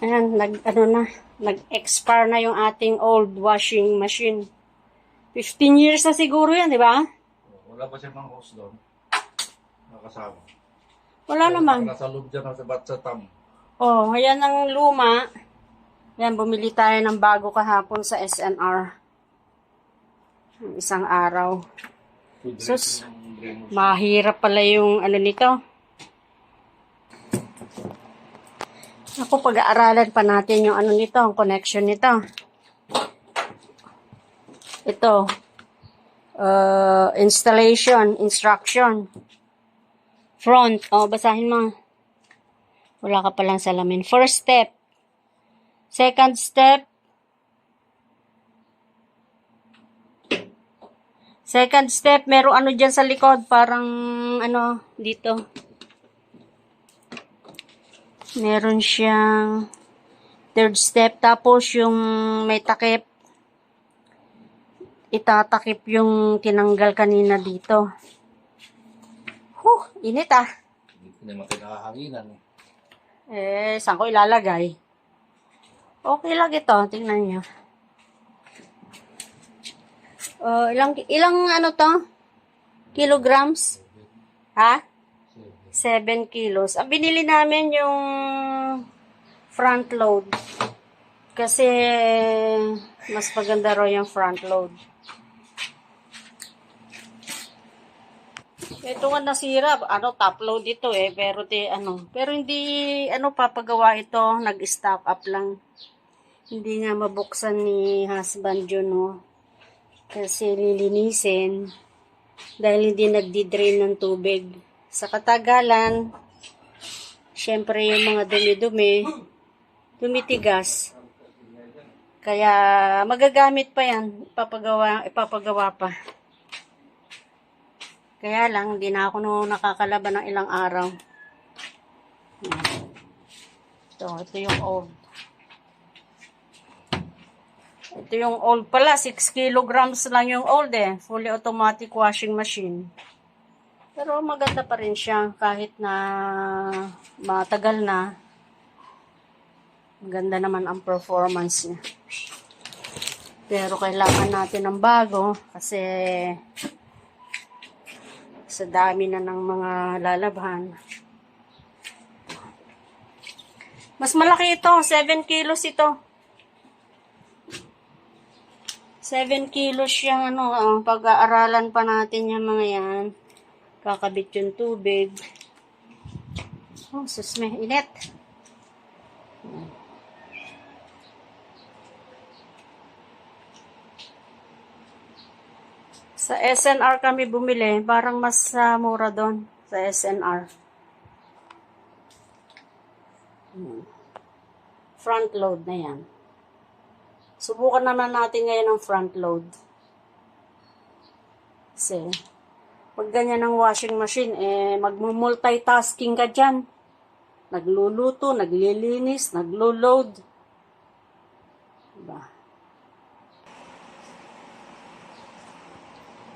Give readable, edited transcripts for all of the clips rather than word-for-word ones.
Ayan, nag-expire na yung ating old washing machine. 15 years na siguro yan, di ba? Wala pa siya ng hose doon. Nakasama. Wala naman. Nasa loob dyan sa batsatam. Oh, ayan ang luma. Ayan, bumili tayo ng bago kahapon sa SNR. Isang araw. Sus, mahirap pala yung ano nito. Ako, pag-aaralan pa natin yung ano nito, ang connection nito. Ito. Installation, instruction. Front. O, basahin mo. Wala ka palang salamin. First step. Second step. Second step, meron ano dyan sa likod. Parang, ano, dito. Meron siyang third step. Tapos, yung may takip. Itatakip yung tinanggal kanina dito. Init ah. Hindi naman kinakahanginan eh. Saan ko ilalagay? Okay lang ito. Tingnan nyo. Ilang ano to? Kilograms? Ha? 7 kilos. Ang binili namin yung front load. Kasi mas maganda raw yung front load. Ito nga nasira, top load ito pero hindi papagawa ito, nag-stock up lang. Hindi nga mabuksan ni husband yun, no. Kasi lilinisin dahil hindi nagdi-drain ng tubig. Sa katagalan, syempre yung mga dumi-dumi, tumitigas. Kaya magagamit pa yan, ipapagawa pa. Kaya lang, hindi na ako nakakalaban ng ilang araw. Ito yung old. Ito yung old pala, 6 kilograms lang yung old eh. Fully automatic washing machine. Pero maganda pa rin siya kahit na matagal na. Maganda naman ang performance niya. Pero kailangan natin ng bago kasi sa dami na ng mga lalabhan. Mas malaki ito. 7 kilos ito. 7 kilos yung pag-aaralan pa natin yung mga yan. Kakabit yung tubig. Oh, susme. Init. Sa SNR kami bumili, parang mas mura doon sa SNR. Front load na yan. Subukan naman natin ngayon ang front load. Kasi, pag ganyan ang washing machine, magmumultitasking ka dyan. Nagluluto, naglilinis, naglo-load. Diba?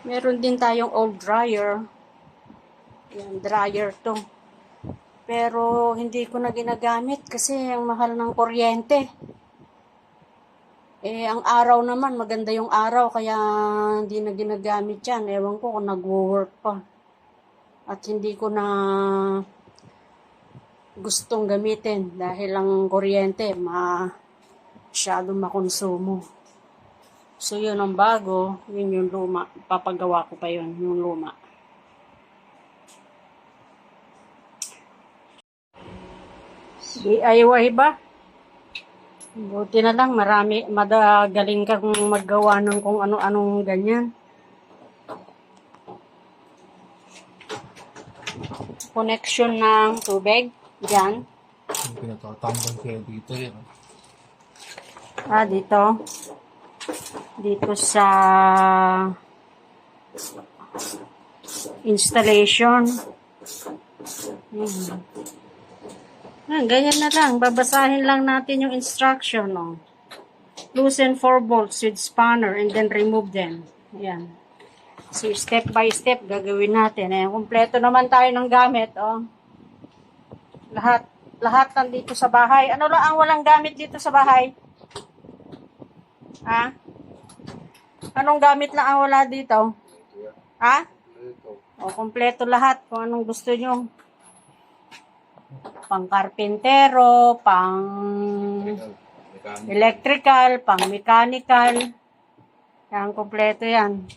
Meron din tayong old dryer. Yan, dryer to. Pero hindi ko na ginagamit kasi ang mahal ng kuryente. Ang araw naman, maganda yung araw kaya hindi na ginagamit yan. Ewan ko kung nag-work pa. At hindi ko na gustong gamitin dahil ang kuryente masyadong makonsumo. So, yun ang bago. Yun yung luma. Papagawa ko pa yun, yung luma. DIY ba? Buti na lang, madagaling kang maggawa ng kung ano-anong ganyan. Connection ng tubig. Diyan. Pinatatambang kaya dito yun. Dito. Dito sa installation. Ganyan na lang. Babasahin lang natin yung instruction. No? Loosen 4 bolts with spanner and then remove them. Ayan. So, step by step gagawin natin. Kumpleto naman tayo ng gamit. Lahat. Lahat nandito sa bahay. Ano lang ang walang gamit dito sa bahay? Ha? Anong gamit lang ang wala dito? Ha? O, kompleto lahat kung anong gusto nyo. Pang karpintero, pang electrical, pang mechanical. Yan, kompleto yan.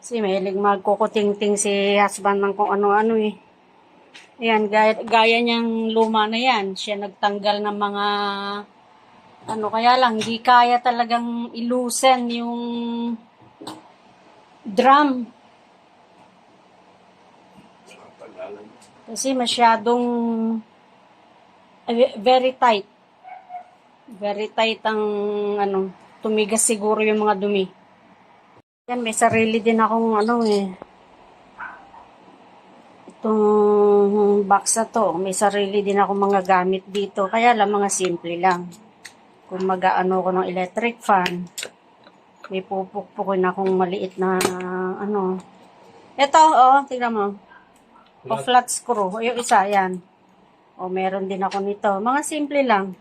Kasi mahilig magkukuting-ting si husband ng kung ano-ano eh. Ayan, gaya niyang luma na yan. Siya nagtanggal ng mga ano, kaya lang, hindi kaya talagang ilusen yung drum. Kasi masyadong very tight. Very tight ang ano, tumigas siguro yung mga dumi. Yan, may sarili din akong ano eh. Itong box na to, may sarili din akong mga gamit dito. Kaya lang mga simple lang. Kung mag-ano ko ng electric fan, may pupukpukin akong maliit na ano. Ito, oh, tingnan mo. O flat screw. Yung isa, yan. O meron din ako nito. Mga simple lang.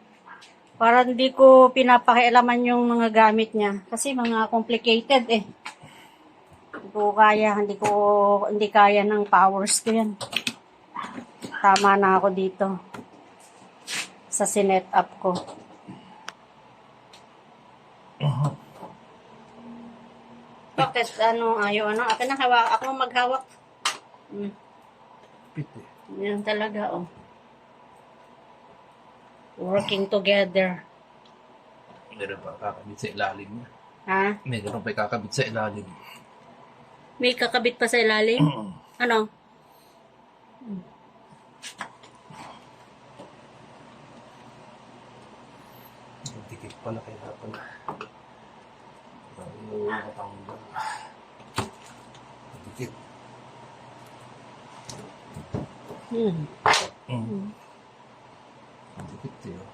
Para hindi ko pinapakialaman yung mga gamit niya. Kasi mga complicated eh. Hindi kaya ng powers ko yan. Tama na ako dito. Sa sinet up ko. Bakit, ayaw, akin na hawak. Ako maghawak. Yan talaga, oh. Working together. Meron pa kakabit sa ilalim niya. Ha? Meron pa kakabit sa ilalim. May kakabit pa sa ilalim? Ano? Dikit pala kaya pala. Nakatanggal. Dikit. Dikit eh.